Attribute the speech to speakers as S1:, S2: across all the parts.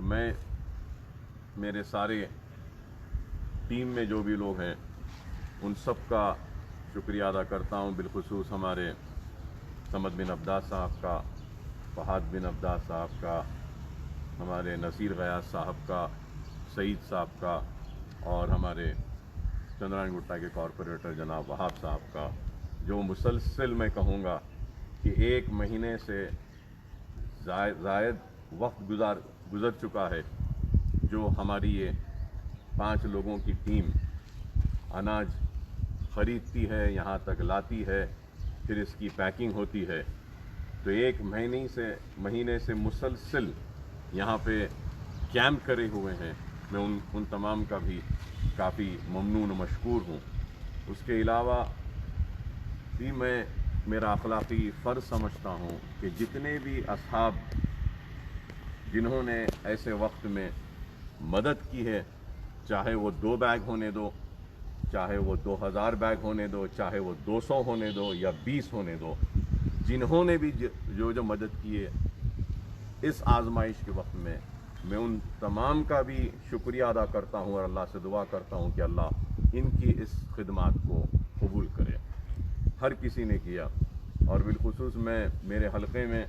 S1: میں میرے سارے ٹیم میں جو بھی لوگ ہیں ان سب کا شکریہ ادا کرتا ہوں، بالخصوص ہمارے صمد بن عباس صاحب کا، فہد بن عباس صاحب کا، ہمارے نصیر غیاث صاحب کا، سعید صاحب کا، اور ہمارے چندرائن گٹا کے کارپوریٹر جناب وہاب صاحب کا، جو مسلسل میں کہوں گا کہ 1 مہینے سے زائد وقت گزر چکا ہے، جو ہماری یہ 5 لوگوں کی ٹیم اناج خریدتی ہے، یہاں تک لاتی ہے، پھر اس کی پیکنگ ہوتی ہے، تو 1 مہینے سے مسلسل یہاں پہ کیمپ کرے ہوئے ہیں۔ میں ان تمام کا بھی کافی ممنون و مشکور ہوں۔ اس کے علاوہ بھی میں میرا اخلاقی فرض سمجھتا ہوں کہ جتنے بھی اصحاب جنہوں نے ایسے وقت میں مدد کی ہے، چاہے وہ 2 بیگ ہونے دو، چاہے وہ 2000 بیگ ہونے دو، چاہے وہ 200 ہونے دو یا 20 ہونے دو، جنہوں نے بھی جو مدد کی ہے اس آزمائش کے وقت میں ان تمام کا بھی شکریہ ادا کرتا ہوں، اور اللہ سے دعا کرتا ہوں کہ اللہ ان کی اس خدمات کو قبول کرے۔ ہر کسی نے کیا، اور بالخصوص میں میرے حلقے میں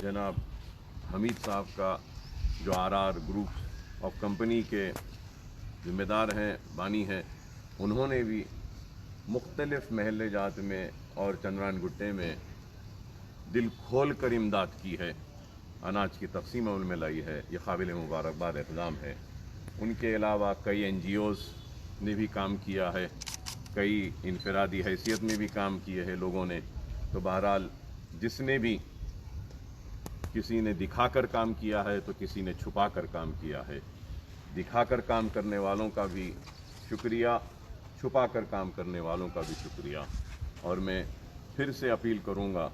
S1: جناب حمید صاحب کا، جو RR گروپ آف کمپنی کے ذمہ دار ہیں، بانی ہیں، انہوں نے بھی مختلف محلے جات میں اور چندرائن گٹے میں دل کھول کر امداد کی ہے، اناج کی تقسیم عمل میں لائی ہے۔ یہ قابل مبارکباد اقدام ہے۔ ان کے علاوہ کئی NGOs نے بھی کام کیا ہے، کئی انفرادی حیثیت میں بھی کام کیے ہیں لوگوں نے۔ تو بہرحال جس نے بھی، کسی نے دکھا کر کام کیا ہے تو کسی نے چھپا کر کام کیا ہے۔ دکھا کر کام کرنے والوں کا بھی شکریہ، چھپا کر کام کرنے والوں کا بھی شکریہ۔ اور میں پھر سے اپیل کروں گا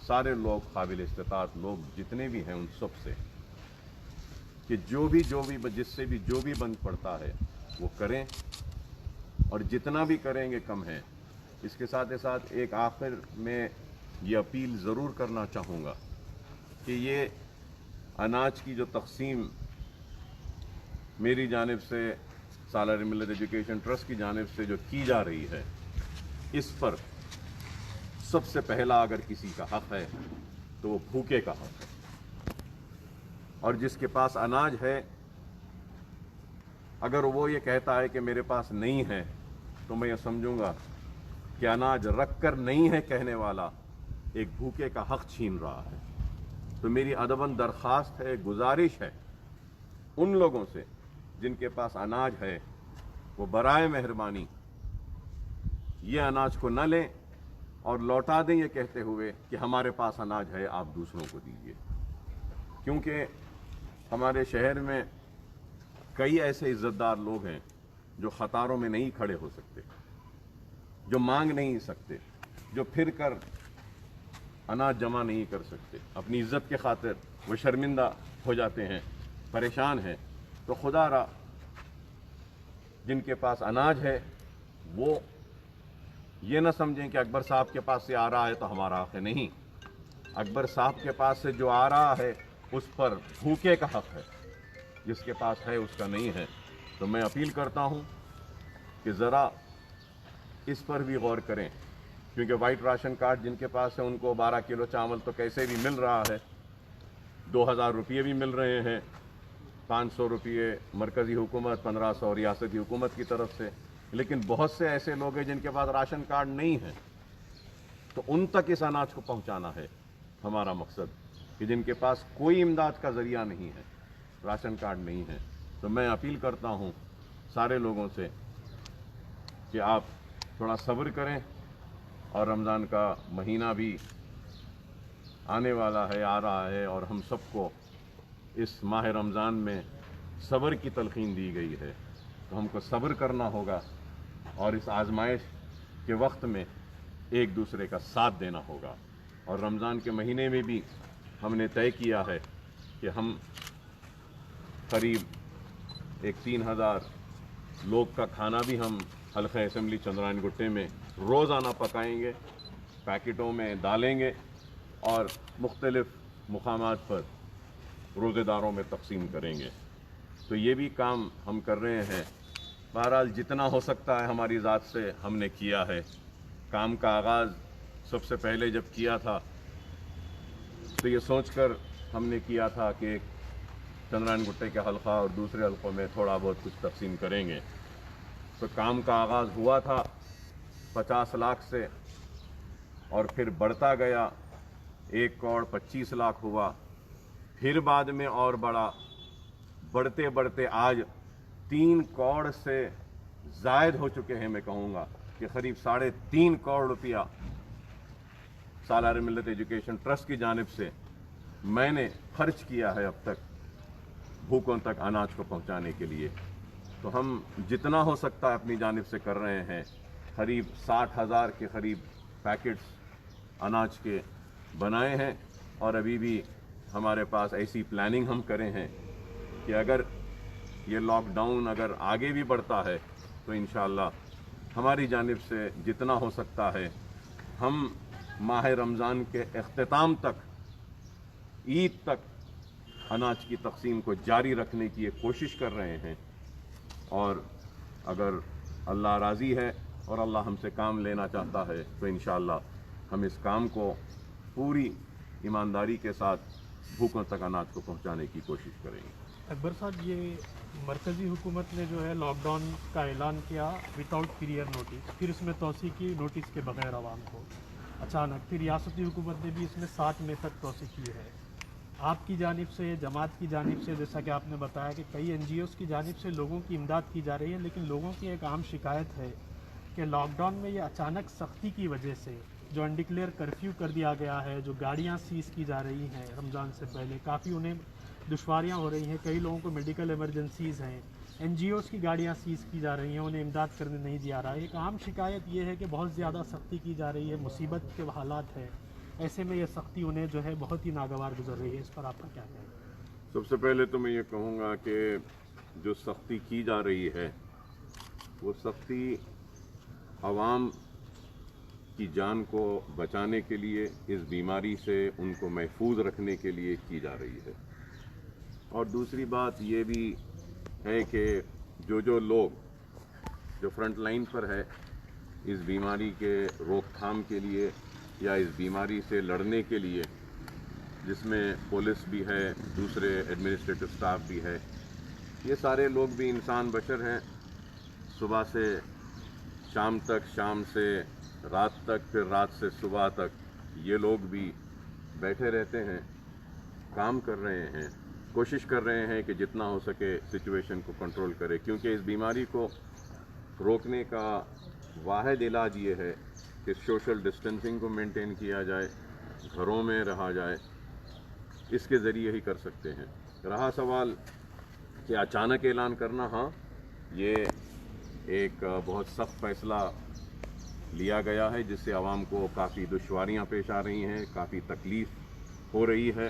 S1: سارے لوگ، قابل استطاعت لوگ جتنے بھی ہیں، ان سب سے کہ جو بھی جس سے بھی جو بھی بند پڑتا ہے وہ کریں، اور جتنا بھی کریں گے کم ہے۔ اس کے ساتھ ایک آخر میں یہ اپیل ضرور کرنا چاہوں گا کہ یہ اناج کی جو تقسیم میری جانب سے، سالار ملت ایجوکیشن ٹرسٹ کی جانب سے جو کی جا رہی ہے، اس پر سب سے پہلا اگر کسی کا حق ہے تو وہ بھوکے کا حق ہے، اور جس کے پاس اناج ہے، اگر وہ یہ کہتا ہے کہ میرے پاس نہیں ہے، تو میں یہ سمجھوں گا کہ اناج رکھ کر نہیں ہے کہنے والا ایک بھوکے کا حق چھین رہا ہے۔ تو میری ادباً درخواست ہے، گزارش ہے ان لوگوں سے جن کے پاس اناج ہے، وہ برائے مہربانی یہ اناج کو نہ لیں اور لوٹا دیں یہ کہتے ہوئے کہ ہمارے پاس اناج ہے، آپ دوسروں کو دیجیے۔ کیونکہ ہمارے شہر میں کئی ایسے عزت دار لوگ ہیں جو قطاروں میں نہیں کھڑے ہو سکتے، جو مانگ نہیں سکتے، جو پھر کر اناج جمع نہیں کر سکتے، اپنی عزت کے خاطر وہ شرمندہ ہو جاتے ہیں، پریشان ہیں۔ تو خدا را جن کے پاس اناج ہے وہ یہ نہ سمجھیں کہ اکبر صاحب کے پاس سے آ رہا ہے تو ہمارا حق ہے، نہیں۔ اکبر صاحب کے پاس سے جو آ رہا ہے اس پر بھوکے کا حق ہے، جس کے پاس ہے اس کا نہیں ہے۔ تو میں اپیل کرتا ہوں کہ ذرا اس پر بھی غور کریں، کیونکہ وائٹ راشن کارڈ جن کے پاس ہے ان کو 12 کلو چاول تو کیسے بھی مل رہا ہے، 2000 روپیے بھی مل رہے ہیں، 500 روپیے مرکزی حکومت، 1500 ریاستی حکومت کی طرف سے۔ لیکن بہت سے ایسے لوگ ہیں جن کے پاس راشن کارڈ نہیں ہے، تو ان تک اس اناج کو پہنچانا ہے ہمارا مقصد، کہ جن کے پاس کوئی امداد کا ذریعہ نہیں ہے، راشن کارڈ نہیں ہے۔ تو میں اپیل کرتا ہوں سارے لوگوں سے کہ آپ تھوڑا صبر کریں، اور رمضان کا مہینہ بھی آنے والا ہے، آ رہا ہے، اور ہم سب کو اس ماہ رمضان میں صبر کی تلقین دی گئی ہے، تو ہم کو صبر کرنا ہوگا، اور اس آزمائش کے وقت میں ایک دوسرے کا ساتھ دینا ہوگا۔ اور رمضان کے مہینے میں بھی ہم نے طے کیا ہے کہ ہم قریب 3000 لوگ کا کھانا بھی ہم حلقہ اسمبلی چندرائن گٹے میں روزانہ پکائیں گے، پیکٹوں میں ڈالیں گے، اور مختلف مقامات پر روزے داروں میں تقسیم کریں گے. تو یہ بھی کام ہم کر رہے ہیں. بہرحال جتنا ہو سکتا ہے ہماری ذات سے ہم نے کیا ہے. کام کا آغاز سب سے پہلے جب کیا تھا تو یہ سوچ کر ہم نے کیا تھا کہ چندرائن گٹے کے حلقہ اور دوسرے حلقوں میں تھوڑا بہت کچھ تقسیم کریں گے. تو کام کا آغاز ہوا تھا 50 لاکھ سے اور پھر بڑھتا گیا 1 کروڑ 25 لاکھ ہوا. پھر بعد میں اور بڑھا، بڑھتے بڑھتے آج 3 کروڑ سے زائد ہو چکے ہیں. میں کہوں گا کہ قریب 3.5 کروڑ روپیہ سالار ملت ایجوکیشن ٹرسٹ کی جانب سے میں نے خرچ کیا ہے اب تک بھوکوں تک اناج کو پہنچانے کے لیے. تو ہم جتنا ہو سکتا ہے اپنی جانب سے کر رہے ہیں. قریب 60,000 کے قریب پیکٹس اناج کے بنائے ہیں اور ابھی بھی ہمارے پاس ایسی پلاننگ ہم کرے ہیں کہ اگر یہ لاک ڈاؤن اگر آگے بھی بڑھتا ہے تو انشاءاللہ ہماری جانب سے جتنا ہو سکتا ہے ہم ماہ رمضان کے اختتام تک، عید تک اناج کی تقسیم کو جاری رکھنے کی ایک کوشش کر رہے ہیں. اور اگر اللہ راضی ہے اور اللہ ہم سے کام لینا چاہتا ہے تو انشاءاللہ ہم اس کام کو پوری ایمانداری کے ساتھ بھوکوں تک اناج کو پہنچانے کی کوشش کریں گے.
S2: اکبر صاحب، یہ مرکزی حکومت نے جو ہے لاک ڈاؤن کا اعلان کیا وداؤٹ پیریئر نوٹس، پھر اس میں توسیع کی نوٹس کے بغیر عوام کو اچانک، پھر ریاستی حکومت نے بھی اس میں 7 مئی تک توسیع کی ہے. آپ کی جانب سے، جماعت کی جانب سے، جیسا کہ آپ نے بتایا کہ کئی این جی اوز کی جانب سے لوگوں کی امداد کی جا رہی ہے، لیکن لوگوں کی ایک عام شکایت ہے کہ لاک ڈاؤن میں یہ اچانک سختی کی وجہ سے جو انڈکلیئر کرفیو کر دیا گیا ہے، جو گاڑیاں سیز کی جا رہی ہیں رمضان سے پہلے، کافی انہیں دشواریاں ہو رہی ہیں. کئی لوگوں کو میڈیکل ایمرجنسیز ہیں، این جی اوز کی گاڑیاں سیز کی جا رہی ہیں، انہیں امداد کرنے نہیں دیا رہا ہے. ایک عام شکایت یہ ہے کہ بہت زیادہ سختی کی جا رہی ہے، مصیبت کے حالات ہیں، ایسے میں یہ سختی انہیں جو ہے بہت ہی ناگوار گزر رہی ہے. اس پر آپ کا کیا کہنا ہے؟
S1: سب سے پہلے تو میں یہ کہوں گا کہ جو سختی کی جا رہی ہے وہ سختی عوام کی جان کو بچانے کے لیے، اس بیماری سے ان کو محفوظ رکھنے کے لیے کی جا رہی ہے. اور دوسری بات یہ بھی ہے کہ جو لوگ جو فرنٹ لائن پر ہے اس بیماری کے روک تھام کے لیے یا اس بیماری سے لڑنے کے لیے، جس میں پولیس بھی ہے، دوسرے ایڈمنسٹریٹو سٹاف بھی ہے، یہ سارے لوگ بھی انسان بشر ہیں. صبح سے شام تک، شام سے رات تک، پھر رات سے صبح تک یہ لوگ بھی بیٹھے رہتے ہیں، کام کر رہے ہیں، کوشش کر رہے ہیں کہ جتنا ہو سکے سچویشن کو کنٹرول کرے. کیونکہ اس بیماری کو روکنے کا واحد علاج یہ ہے کہ سوشل ڈسٹینسنگ کو مینٹین کیا جائے، گھروں میں رہا جائے. اس کے ذریعے ہی کر سکتے ہیں. رہا سوال کہ اچانک اعلان کرنا، ہاں یہ ایک بہت سخت فیصلہ لیا گیا ہے جس سے عوام کو کافی دشواریاں پیش آ رہی ہیں، کافی تکلیف ہو رہی ہے.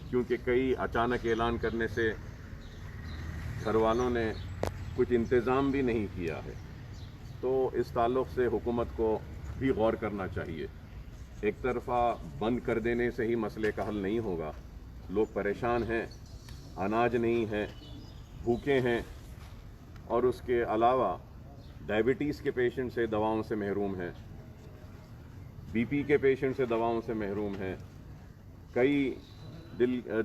S1: کیونکہ کئی اچانک اعلان کرنے سے گھر والوں نے کچھ انتظام بھی نہیں کیا ہے. تو اس تعلق سے حکومت کو بھی غور کرنا چاہیے. ایک طرفہ بند کر دینے سے ہی مسئلے کا حل نہیں ہوگا. لوگ پریشان ہیں، اناج نہیں ہے، بھوکے ہیں، اور اس کے علاوہ ڈائبٹیز کے پیشنٹ سے دواؤں سے محروم ہیں، بی پی کے پیشنٹ سے دواؤں سے محروم ہیں، کئی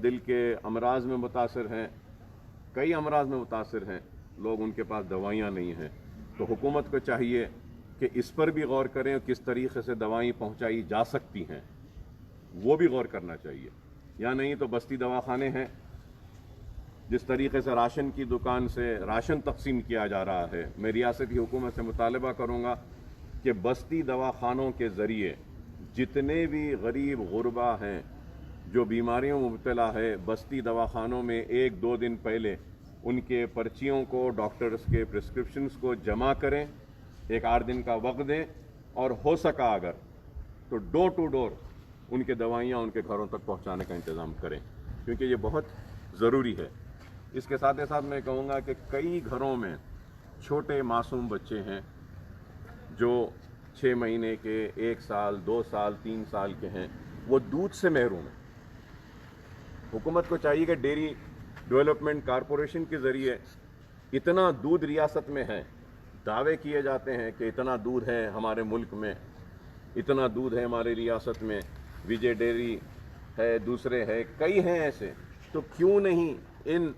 S1: دل کے امراض میں متاثر ہیں، کئی امراض میں متاثر ہیں لوگ، ان کے پاس دوائیاں نہیں ہیں. تو حکومت کو چاہیے کہ اس پر بھی غور کریں اور کس طریقے سے دوائیں پہنچائی جا سکتی ہیں وہ بھی غور کرنا چاہیے. یا نہیں تو بستی دواخانے ہیں، جس طریقے سے راشن کی دکان سے راشن تقسیم کیا جا رہا ہے، میں ریاستی حکومت سے مطالبہ کروں گا کہ بستی دواخانوں کے ذریعے جتنے بھی غریب غربا ہیں جو بیماریوں میں مبتلا ہے، بستی دواخانوں میں 1-2 دن پہلے ان کے پرچیوں کو، ڈاکٹرز کے پرسکرپشنز کو جمع کریں، 1-8 دن کا وقت دیں، اور ہو سکا اگر تو ڈور ٹو ڈور ان کے دوائیاں ان کے گھروں تک پہنچانے کا انتظام کریں، کیونکہ یہ بہت ضروری ہے. اس کے ساتھ ساتھ میں کہوں گا کہ کئی گھروں میں چھوٹے معصوم بچے ہیں جو 6 مہینے کے، 1 سال، 2 سال، 3 سال کے ہیں، وہ دودھ سے محروم ہیں. हुकूमत को चाहिए कि डेयरी डेवलपमेंट कॉरपोरेशन के ज़रिए इतना दूध रियासत में है, दावे किए जाते हैं कि इतना दूध है हमारे मुल्क में, इतना दूध है हमारे रियासत में, विजय डेयरी है, दूसरे है, कई हैं ऐसे, तो क्यों नहीं इन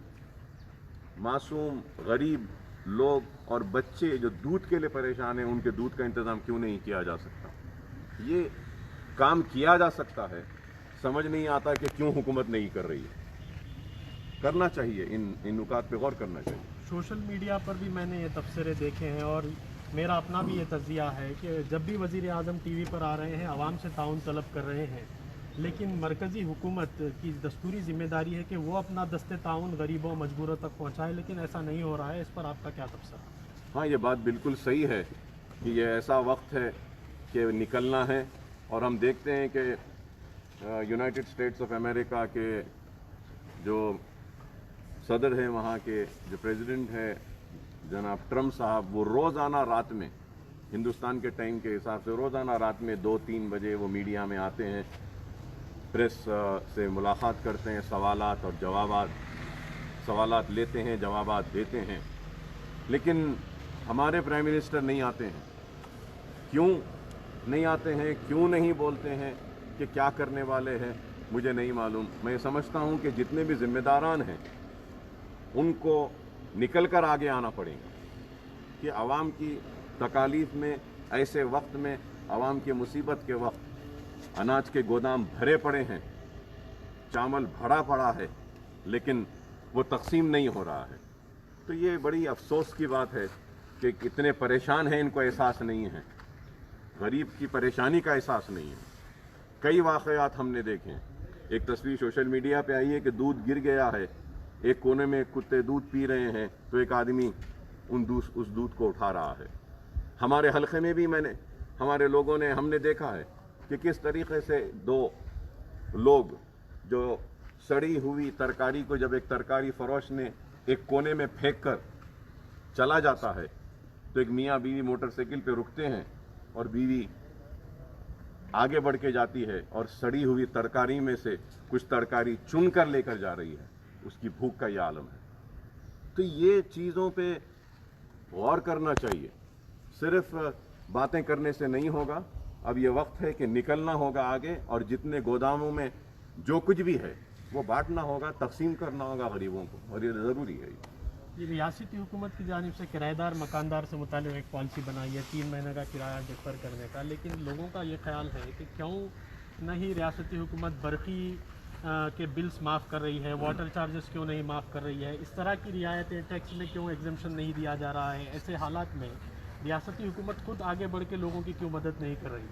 S1: मासूम गरीब लोग और बच्चे जो दूध के लिए परेशान हैं, उनके दूध का इंतज़ाम क्यों नहीं किया जा सकता? ये काम किया जा सकता है, समझ नहीं आता कि क्यों हुकूमत नहीं कर रही है। करना चाहिए, इन नुकात पे गौर करना चाहिए।
S2: सोशल मीडिया पर भी मैंने ये तबसरे देखे हैं और मेरा अपना भी ये तजिया है कि जब भी वज़ीर आज़म टीवी पर आ रहे हैं, आवाम से ताउन तलब कर रहे हैं, लेकिन मरकज़ी हुकूमत की दस्तूरी ज़िम्मेदारी है कि वो अपना दस्ते ताउन गरीबों मजबूरों तक पहुँचाए, लेकिन ऐसा नहीं हो रहा है। इस पर आपका क्या तबसरा?
S1: हाँ, ये बात बिल्कुल सही है कि ये ऐसा वक्त है कि निकलना है, और हम देखते हैं कि यूनाइटेड स्टेट्स ऑफ अमेरिका के जो सदर हैं, वहाँ के जो प्रेसिडेंट है जनाब ट्रम्प साहब, वो रोज़ाना रात में हिंदुस्तान के टाइम के हिसाब से रोज़ाना रात में 2-3 बजे वो मीडिया में आते हैं, प्रेस से मुलाकात करते हैं, सवालात और जवाबात, सवालात लेते हैं, जवाबात देते हैं। लेकिन हमारे प्राइम मिनिस्टर नहीं आते हैं। क्यों नहीं आते हैं, क्यों नहीं बोलते हैं कि क्या करने वाले हैं, मुझे नहीं मालूम। मैं समझता हूं कि जितने भी जिम्मेदारान हैं उनको निकल कर आगे आना पड़ेगा कि आवाम की तकालीफ में, ऐसे वक्त में, आवाम की मुसीबत के वक्त अनाज के गोदाम भरे पड़े हैं, चावल भरा पड़ा है, लेकिन वो तकसीम नहीं हो रहा है। तो ये बड़ी अफसोस की बात है कि कितने परेशान हैं, इनको एहसास नहीं है, गरीब की परेशानी का एहसास नहीं है। कई वाक़यात हमने देखे हैं। एक तस्वीर सोशल मीडिया पे आई है कि दूध गिर गया है, एक कोने में कुत्ते दूध पी रहे हैं, तो एक आदमी उस दूध को उठा रहा है। हमारे हलके में भी हमारे लोगों ने, हमने देखा है कि किस तरीके से 2 लोग जो सड़ी हुई तरकारी को जब एक तरकारी फरोश ने एक कोने में फेंक कर चला जाता है, तो एक मियाँ बीवी मोटरसाइकिल पे रुकते हैं और बीवी आगे बढ़ के जाती है और सड़ी हुई तरकारी में से कुछ तरकारी चुन कर लेकर जा रही है। उसकी भूख का यह आलम है। तो ये चीज़ों पे गौर करना चाहिए, सिर्फ बातें करने से नहीं होगा। अब ये वक्त है कि निकलना होगा आगे, और जितने गोदामों में जो कुछ भी है वो बांटना होगा, तकसीम करना होगा गरीबों को, और ये ज़रूरी है।
S2: ये रियासती हुकूमत की जानिब से किराएदार मकानदार से मुताल्लिक़ एक पॉलिसी बनाई है 3 महीने का किराया डिफर करने का, लेकिन लोगों का ये ख्याल है कि क्यों नहीं रियासती हुकूमत बरक़ी के बिल्स माफ़ कर रही है, वाटर चार्जेस क्यों नहीं माफ़ कर रही है, इस तरह की रियायतें, टैक्स में क्यों एग्जम्पशन नहीं दिया जा रहा है। ऐसे हालात में रियासती हुकूमत खुद आगे बढ़ के लोगों की क्यों मदद नहीं कर रही?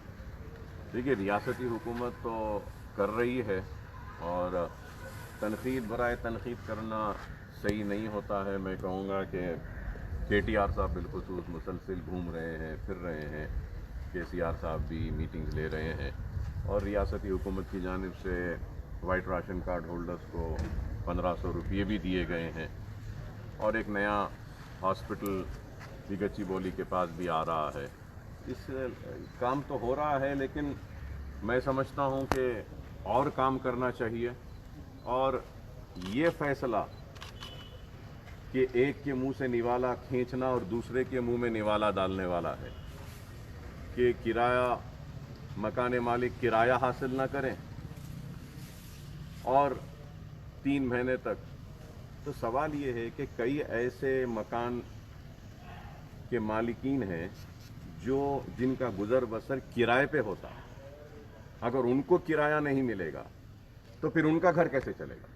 S1: देखिए, रियासती हुकूमत तो कर रही है, और तनकीद बराए तनकीद करना सही नहीं होता है। मैं कहूँगा कि KTR साहब बिलखुसूस मुसलसिल घूम रहे हैं, फिर रहे हैं, KCR साहब भी मीटिंग्स ले रहे हैं, और रियासती हुकूमत की जानिब से वाइट राशन कार्ड होल्डर्स को 1500 रुपये भी दिए गए हैं, और एक नया हॉस्पिटल भी गच्ची बोली के पास भी आ रहा है। इस काम तो हो रहा है, लेकिन मैं समझता हूँ कि और काम करना चाहिए। और ये फैसला कि एक के मुंह से निवाला खींचना और दूसरे के मुंह में निवाला डालने वाला है कि किराया, मकान मालिक किराया हासिल ना करें और 3 महीने तक। तो सवाल ये है कि कई ऐसे मकान के मालिकीन हैं जिनका गुजर बसर किराए पे होता है। अगर उनको किराया नहीं मिलेगा तो फिर उनका घर कैसे चलेगा?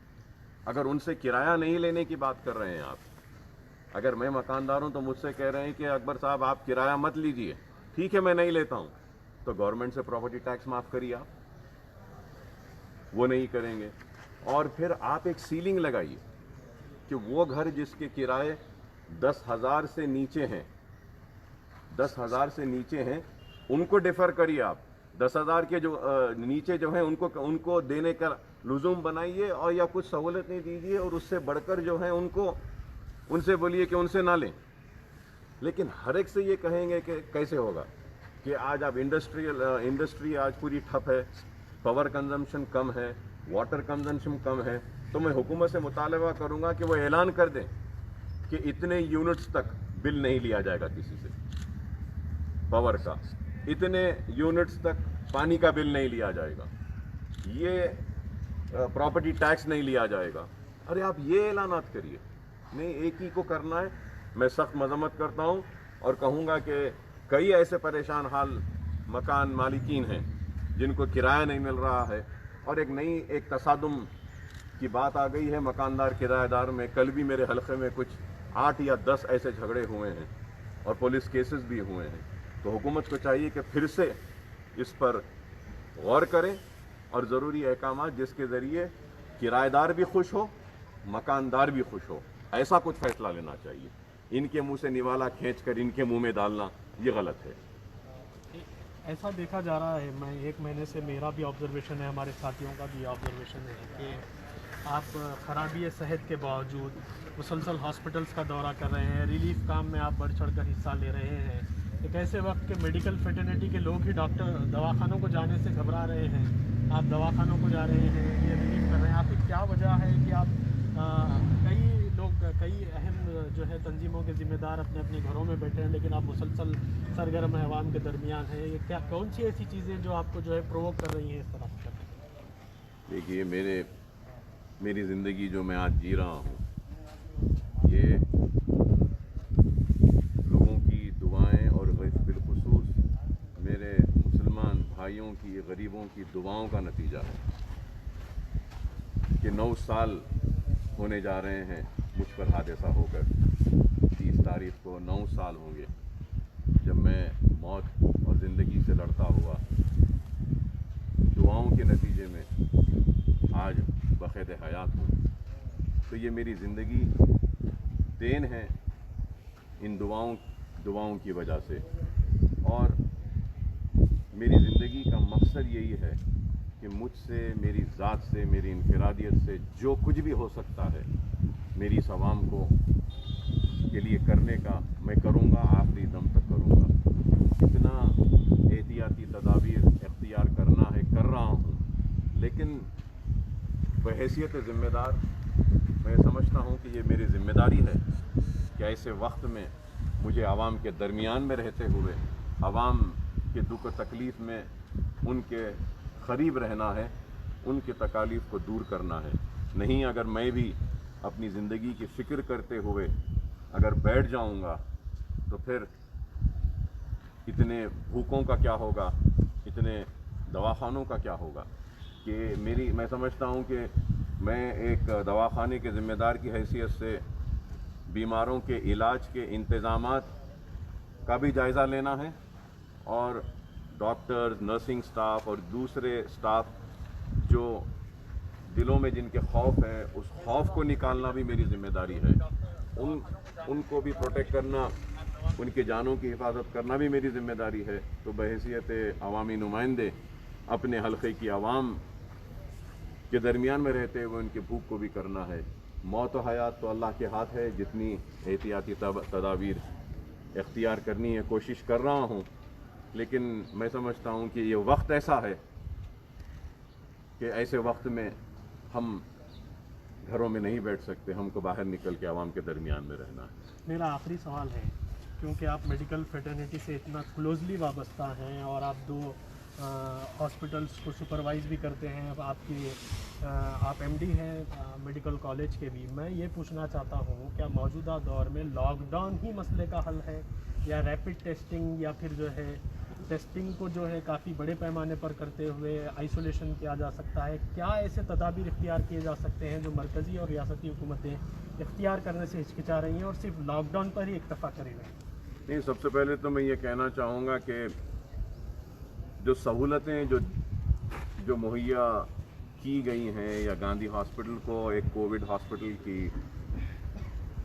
S1: अगर उनसे किराया नहीं लेने की बात कर रहे हैं आप, अगर मैं मकानदार हूं तो मुझसे कह रहे हैं कि अकबर साहब आप किराया मत लीजिए, ठीक है मैं नहीं लेता हूं, तो गवर्नमेंट से प्रॉपर्टी टैक्स माफ करिए आप। वो नहीं करेंगे, और फिर आप एक सीलिंग लगाइए कि वो घर जिसके किराए 10,000 से नीचे हैं, 10,000 से नीचे हैं, उनको डिफर करिए आप। 10,000 के जो नीचे जो है उनको देने का लुज़ूम बनाइए, और या कुछ सहूलत नहीं दीजिए, और उससे बढ़कर जो है उनसे बोलिए कि उनसे ना लें। लेकिन हर एक से ये कहेंगे कि कैसे होगा कि आज आप इंडस्ट्री आज पूरी ठप है, पावर कंजम्पशन कम है, वाटर कंजम्पशन कम है, तो मैं हुकूमत से मुतालबा करूँगा कि वो ऐलान कर दें कि इतने यूनिट्स तक बिल नहीं लिया जाएगा किसी से पावर का, इतने यूनिट्स तक पानी का बिल नहीं लिया जाएगा, ये प्रॉपर्टी टैक्स नहीं लिया जाएगा। अरे आप ये ऐलानात करिए, नहीं एक ही को करना है। मैं सख्त मजम्मत करता हूँ और कहूँगा कि कई ऐसे परेशान हाल मकान मालिकीन हैं जिनको किराया नहीं मिल रहा है, और एक तसादुम की बात आ गई है मकानदार किराएदार में। कल भी मेरे हलके में कुछ 8 या 10 ऐसे झगड़े हुए हैं और पुलिस केसेस भी हुए हैं। तो हुकूमत को चाहिए कि फिर से इस पर गौर करें और ज़रूरी अहकामात जिसके ज़रिए किराएदार भी खुश हो, मकानदार भी खुश हो, ऐसा कुछ फैसला लेना चाहिए। इनके मुंह से निवाला खींचकर इनके मुंह में डालना ये गलत है।
S2: ऐसा देखा जा रहा है, मैं 1 महीने से मेरा भी ऑब्जर्वेशन है, हमारे साथियों का भी ऑब्जर्वेशन है कि आप खराबी सेहत के बावजूद मुसलसल हॉस्पिटल्स का दौरा कर रहे हैं, रिलीफ काम में आप बढ़ चढ़ कर हिस्सा ले रहे हैं। एक ऐसे वक्त के मेडिकल फेटर्निटी के लोग ही डॉक्टर दवाखानों को जाने से घबरा रहे हैं, आप दवाखानों को जा रहे हैं, ये रिलीफ कर रहे हैं। आखिर क्या वजह है कि आप कई अहम जो है तंजीमों के ज़िम्मेदार अपने अपने घरों में बैठे हैं, लेकिन आप मुसलसल सरगर्म अवाम के दरमियान हैं? ये क्या कौन सी ऐसी चीज़ें जो आपको जो है प्रोवोक कर रही हैं इस तरह से?
S1: देखिए, मेरी ज़िंदगी जो मैं आज जी रहा हूँ, ये लोगों की दुआएं और बिलखुसूस मेरे मुसलमान भाइयों की, गरीबों की दुआओं का नतीजा है कि 9 साल होने जा रहे हैं मुझ पर हादसा होकर। 30 तारीख को 9 साल होंगे जब मैं मौत और ज़िंदगी से लड़ता हुआ दुआओं के नतीजे में आज बख़ैर हयात हूँ। तो ये मेरी ज़िंदगी देन है इन दुआओं की वजह से, और मेरी ज़िंदगी का मकसद यही है कि मुझसे, मेरी ज़ात से, मेरी इनफरादियत से जो कुछ भी हो सकता है मेरी इस आवाम को के लिए करने का मैं करूँगा, आखिरी दम तक करूँगा। इतना एहतियाती तदाबीर इख्तियार करना है, कर रहा हूँ, लेकिन बहैसियत ज़िम्मेदार मैं समझता हूँ कि ये मेरी ज़िम्मेदारी है कि ऐसे वक्त में मुझे आवाम के दरमियान में रहते हुए आवाम के दुख और तकलीफ़ में उनके करीब रहना है, उनके तकालीफ को दूर करना है। नहीं, अगर मैं भी अपनी ज़िंदगी की फ़िक्र करते हुए अगर बैठ जाऊंगा तो फिर इतने भूखों का क्या होगा, इतने दवाखानों का क्या होगा। कि मैं समझता हूं कि मैं एक दवाखाने के ज़िम्मेदार की हैसियत से बीमारों के इलाज के इंतज़ामात का भी जायज़ा लेना है, और डॉक्टर्स, नर्सिंग स्टाफ और दूसरे स्टाफ जो दिलों में जिनके खौफ है, उस खौफ को निकालना भी मेरी ज़िम्मेदारी है। उनको भी प्रोटेक्ट करना, उनके जानों की हिफाजत करना भी मेरी ज़िम्मेदारी है। तो बहैसियत अवामी नुमाइंदे अपने हल्के की आवाम के दरमियान में रहते हुए उनकी भूख को भी करना है। मौत व हयात तो अल्लाह के हाथ है, जितनी एहतियाती तदाबीर इख्तियार करनी है कोशिश कर रहा हूँ, लेकिन मैं समझता हूँ कि ये वक्त ऐसा है कि ऐसे वक्त में हम घरों में नहीं बैठ सकते, हमको बाहर निकल के आवाम के दरमियान में रहना है।
S2: मेरा आखिरी सवाल है, क्योंकि आप मेडिकल फेटर्निटी से इतना क्लोजली वाबस्ता हैं और आप 2 हॉस्पिटल्स को सुपरवाइज़ भी करते हैं, आप एमडी हैं मेडिकल कॉलेज के भी। मैं ये पूछना चाहता हूँ, क्या मौजूदा दौर में लॉकडाउन ही मसले का हल है, या रैपिड टेस्टिंग, या फिर जो है टेस्टिंग को जो है काफ़ी बड़े पैमाने पर करते हुए आइसोलेशन किया जा सकता है? क्या ऐसे तदाबीर इख्तियार किए जा सकते हैं जो मरकज़ी और रियासती हुकूमतें इख्तियार करने से हिचकिचा रही हैं और सिर्फ लॉकडाउन पर ही इक्तफा करी रही हैं?
S1: नहीं, सबसे पहले तो मैं ये कहना चाहूँगा कि जो सहूलतें जो मुहैया की गई हैं, या गांधी हॉस्पिटल को एक कोविड हॉस्पिटल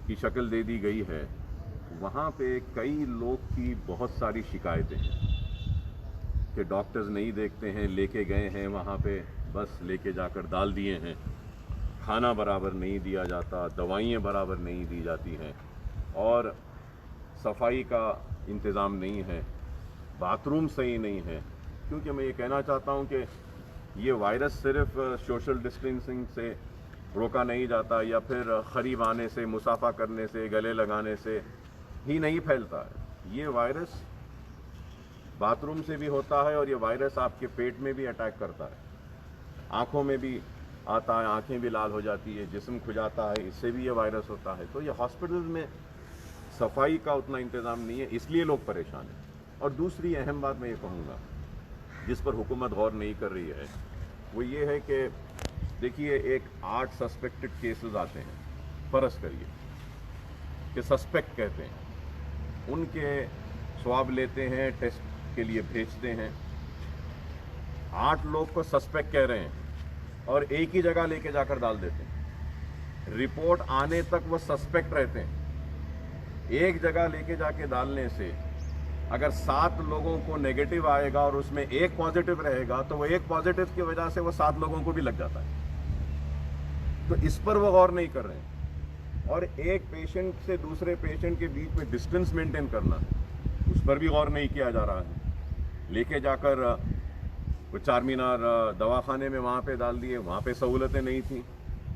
S1: की शक्ल दे दी गई है, वहाँ पे कई लोग की बहुत सारी शिकायतें हैं कि डॉक्टर्स नहीं देखते हैं, लेके गए हैं वहाँ पे, बस लेके जाकर डाल दिए हैं, खाना बराबर नहीं दिया जाता, दवाइयाँ बराबर नहीं दी जाती हैं, और सफाई का इंतज़ाम नहीं है, बाथरूम सही नहीं है। क्योंकि मैं ये कहना चाहता हूँ कि ये वायरस सिर्फ सोशल डिस्टेंसिंग से रोका नहीं जाता या फिर करीब आने से, मुसाफा करने से, गले लगाने से ही नहीं फैलता है। ये वायरस बाथरूम से भी होता है और ये वायरस आपके पेट में भी अटैक करता है, आँखों में भी आता है, आँखें भी लाल हो जाती है, जिस्म खुजाता है, इससे भी ये वायरस होता है। तो ये हॉस्पिटल में सफाई का उतना इंतज़ाम नहीं है, इसलिए लोग परेशान हैं। और दूसरी अहम बात मैं ये कहूँगा जिस पर हुकूमत गौर नहीं कर रही है, वो ये है कि देखिए, एक 8 सस्पेक्टेड केसेस आते हैं, फ़र्ज़ करिए कि सस्पेक्ट कहते हैं, उनके स्वाब लेते हैं, टेस्ट के लिए भेजते हैं। 8 लोग को सस्पेक्ट कह रहे हैं और एक ही जगह लेके जाकर डाल देते हैं। रिपोर्ट आने तक वो सस्पेक्ट रहते हैं। एक जगह लेके जाके डालने से अगर 7 लोगों को नेगेटिव आएगा और उसमें एक पॉजिटिव रहेगा तो वो एक पॉजिटिव की वजह से वो 7 लोगों को भी लग जाता है। तो इस पर वो गौर नहीं कर रहे हैं। और एक पेशेंट से दूसरे पेशेंट के बीच में डिस्टेंस मेंटेन करना, उस पर भी गौर नहीं किया जा रहा है। लेके जाकर वो चार मीनार दवाखाने में वहाँ पे डाल दिए, वहाँ पे सहूलतें नहीं थी।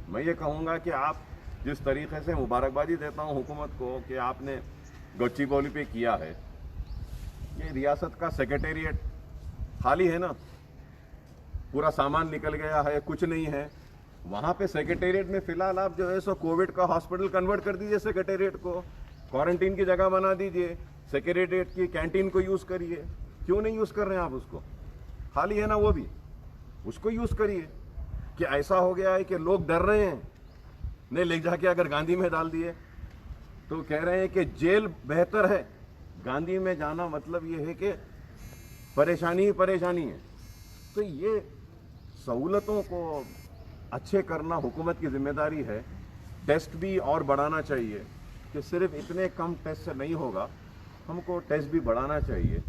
S1: मैं ये कहूँगा कि आप जिस तरीके से, मुबारकबादी देता हूँ हुकूमत को कि आपने गच्चीबौली पे किया है। ये रियासत का सेक्रेटेरिएट खाली है ना, पूरा सामान निकल गया है, कुछ नहीं है। वहाँ पे सेक्रेटेरिएट में फ़िलहाल आप जो है सो कोविड का हॉस्पिटल कन्वर्ट कर दीजिए, सेक्रेटेरिएट को क्वारंटीन की जगह बना दीजिए, सेक्रेटेरिएट की कैंटीन को यूज़ करिए। क्यों नहीं यूज़ कर रहे हैं आप उसको? खाली है ना वो भी, उसको यूज़ करिए। कि ऐसा हो गया है कि लोग डर रहे हैं, नहीं ले जाके अगर गांधी में डाल दिए तो कह रहे हैं कि जेल बेहतर है। गांधी में जाना मतलब ये है कि परेशानी ही परेशानी है। तो ये सहूलतों को अच्छे करना हुकूमत की जिम्मेदारी है। टेस्ट भी और बढ़ाना चाहिए कि सिर्फ इतने कम टेस्ट से नहीं होगा, हमको टेस्ट भी बढ़ाना चाहिए।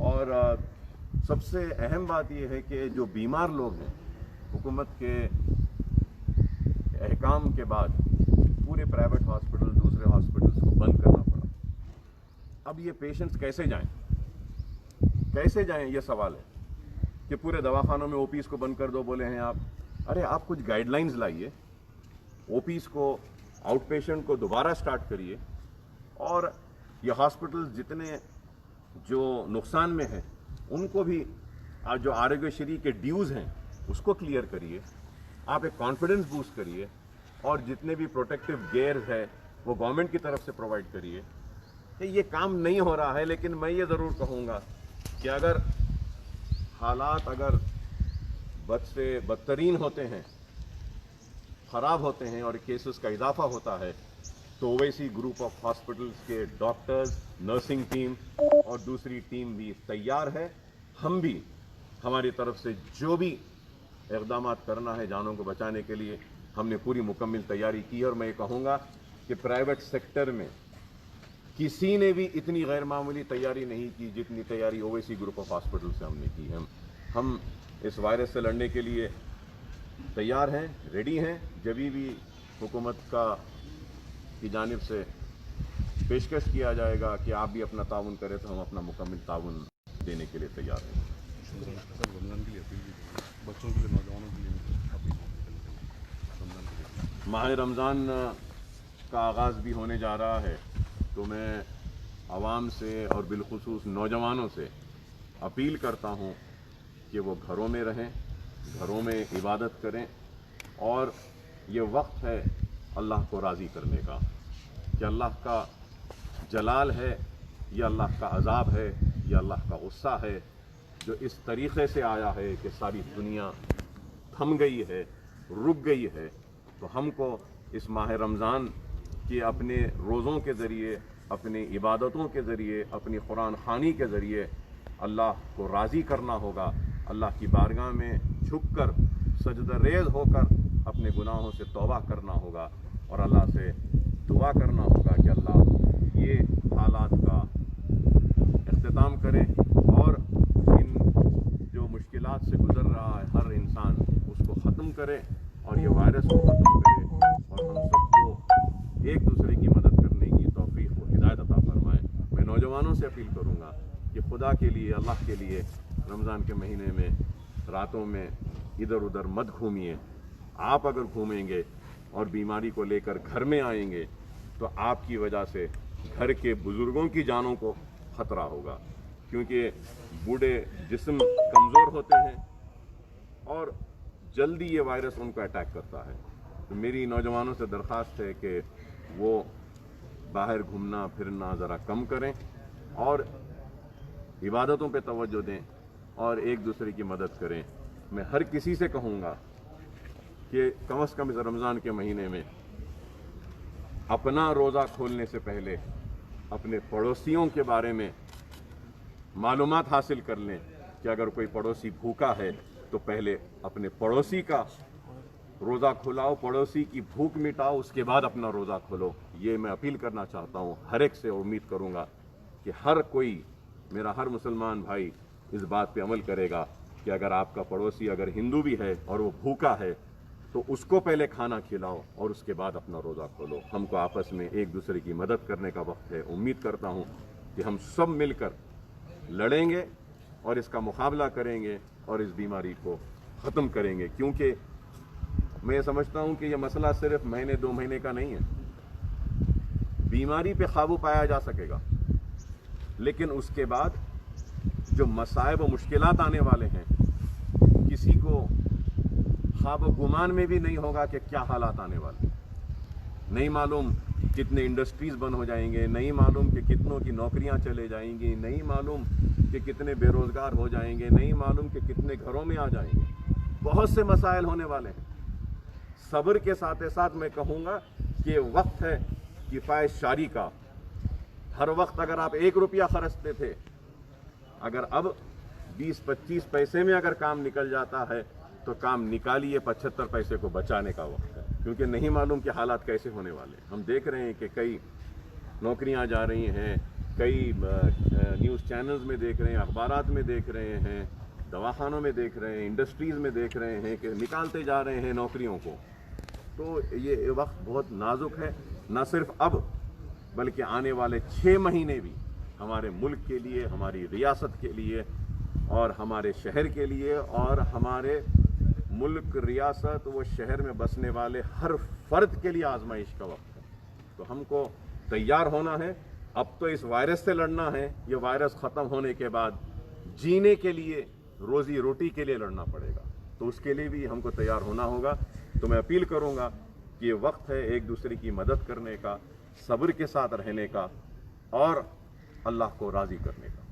S1: और सबसे अहम बात यह है कि जो बीमार लोग हैं, हुकूमत के अहकाम के बाद पूरे प्राइवेट हॉस्पिटल, दूसरे हॉस्पिटल्स को बंद करना पड़ा। अब ये पेशेंट्स कैसे जाएं ये सवाल है कि पूरे दवाखानों में ओपीज़ को बंद कर दो बोले हैं आप। अरे आप कुछ गाइडलाइंस लाइए, ओपीज़ को, आउट पेशेंट को दोबारा स्टार्ट करिए। और ये हॉस्पिटल्स जितने जो नुकसान में हैं उनको भी जो आरोग्यश्री के ड्यूज़ हैं उसको क्लियर करिए। आप एक कॉन्फिडेंस बूस्ट करिए और जितने भी प्रोटेक्टिव गेयर है वो गवर्नमेंट की तरफ से प्रोवाइड करिए। ये काम नहीं हो रहा है, लेकिन मैं ये ज़रूर कहूँगा कि अगर हालात अगर बद से बदतरीन होते हैं, ख़राब होते हैं और केसेस का इजाफा होता है, तो ओवैसी ग्रुप ऑफ हॉस्पिटल्स के डॉक्टर्स, नर्सिंग टीम और दूसरी टीम भी तैयार है। हम भी हमारी तरफ से जो भी इक़दाम करना है जानों को बचाने के लिए, हमने पूरी मुकम्मल तैयारी की है। और मैं ये कहूँगा कि प्राइवेट सेक्टर में किसी ने भी इतनी गैर मामूली तैयारी नहीं की जितनी तैयारी ओवैसी ग्रुप ऑफ हॉस्पिटल से हमने की है। हम इस वायरस से लड़ने के लिए तैयार हैं, रेडी हैं। जब भी हुकूमत की जानिब से पेशकश किया जाएगा कि आप भी अपना ताउन करें, तो हम अपना मुकम्मल ताउन देने के लिए तैयार हैं।
S3: रमज़ान के लिए अपील भी करें, बच्चों के लिए, नौजवानों के लिए अपील रमज़ान के लिए।
S1: माह रमज़ान का आगाज़ भी होने जा रहा है, तो मैं आवाम से और बिलखुसूस नौजवानों से अपील करता हूँ कि वो घरों में रहें, घरों में इबादत करें। और ये वक्त है अल्लाह को राज़ी करने का, कि अल्लाह का जलाल है या अल्लाह का अज़ाब है या अल्लाह का गुस्सा है जो इस तरीक़े से आया है कि सारी दुनिया थम गई है, रुक गई है। तो हमको इस माह रमज़ान कि अपने रोज़ों के ज़रिए, अपनी इबादतों के ज़रिए, अपनी कुरान ख़ानी के ज़रिए अल्लाह को राज़ी करना होगा। अल्लाह की बारगाह में झुककर सजदा रेज़ होकर अपने गुनाहों से तौबा करना होगा और अल्लाह से दुआ करना होगा कि अल्लाह ये हालात का इख्तिताम करे और इन जो मुश्किलात से गुज़र रहा है हर इंसान उसको ख़त्म करे और ये वायरस को ख़त्म करे और हम सबको एक दूसरे की मदद करने की तौफीक व हिदायत अता फरमाए। मैं नौजवानों से अपील करूँगा कि खुदा के लिए, अल्लाह के लिए रमज़ान के महीने में रातों में इधर उधर मत घूमिए। आप अगर घूमेंगे और बीमारी को लेकर घर में आएंगे तो आपकी वजह से घर के बुजुर्गों की जानों को खतरा होगा, क्योंकि बूढ़े जिस्म कमज़ोर होते हैं और जल्दी ये वायरस उनको अटैक करता है। तो मेरी नौजवानों से दरख्वास्त है कि वो बाहर घूमना फिरना ज़रा कम करें और इबादतों पे तवज्जो दें और एक दूसरे की मदद करें। मैं हर किसी से कहूँगा कि कम से कम इस रमज़ान के महीने में अपना रोज़ा खोलने से पहले अपने पड़ोसियों के बारे में मालूमात हासिल कर लें कि अगर कोई पड़ोसी भूखा है तो पहले अपने पड़ोसी का रोज़ा खुलाओ, पड़ोसी की भूख मिटाओ, उसके बाद अपना रोज़ा खोलो। ये मैं अपील करना चाहता हूँ हर एक से। उम्मीद करूँगा कि हर कोई, मेरा हर मुसलमान भाई इस बात पे अमल करेगा कि अगर आपका पड़ोसी अगर हिंदू भी है और वो भूखा है तो उसको पहले खाना खिलाओ और उसके बाद अपना रोज़ा खोलो। हमको आपस में एक दूसरे की मदद करने का वक्त है। उम्मीद करता हूँ कि हम सब मिलकर लड़ेंगे और इसका मुकाबला करेंगे और इस बीमारी को ख़त्म करेंगे, क्योंकि मैं समझता हूँ कि यह मसला सिर्फ महीने 2 महीने का नहीं है। बीमारी पे काबू पाया जा सकेगा, लेकिन उसके बाद जो मसाइब और मुश्किलात आने वाले हैं, किसी को ख्वाब गुमान में भी नहीं होगा कि क्या हालात आने वाले हैं। नहीं मालूम कितने इंडस्ट्रीज़ बंद हो जाएंगे, नहीं मालूम कि कितनों की नौकरियां चले जाएंगी, नहीं मालूम कि कितने बेरोज़गार हो जाएंगे, नहीं मालूम कि कितने घरों में आ जाएंगे। बहुत से मसाइल होने वाले हैं। सब्र के साथ साथ मैं कहूँगा कि वक्त है किफ़ायत शारी का। हर वक्त अगर आप 1 रुपया खर्चते थे, अगर अब 20-25 पैसे में अगर काम निकल जाता है तो काम निकालिए। 75 पैसे को बचाने का वक्त है, क्योंकि नहीं मालूम कि हालात कैसे होने वाले हैं। हम देख रहे हैं कि कई नौकरियां जा रही हैं, कई न्यूज़ चैनल्स में देख रहे हैं, अखबारात में देख रहे हैं, दवाखानों में देख रहे हैं, इंडस्ट्रीज़ में देख रहे हैं कि निकालते जा रहे हैं नौकरियों को। तो ये वक्त बहुत नाजुक है, न सिर्फ अब बल्कि आने वाले 6 महीने भी हमारे मुल्क के लिए, हमारी रियासत के लिए और हमारे शहर के लिए और हमारे मुल्क, रियासत व शहर में बसने वाले हर फर्द के लिए आजमाइश का वक्त है। तो हमको तैयार होना है। अब तो इस वायरस से लड़ना है। ये वायरस ख़त्म होने के बाद जीने के लिए, रोज़ी रोटी के लिए लड़ना पड़ेगा। तो उसके लिए भी हमको तैयार होना होगा। तो मैं अपील करूँगा कि ये वक्त है एक दूसरे की मदद करने का, सब्र के साथ रहने का और अल्लाह को राज़ी करने का।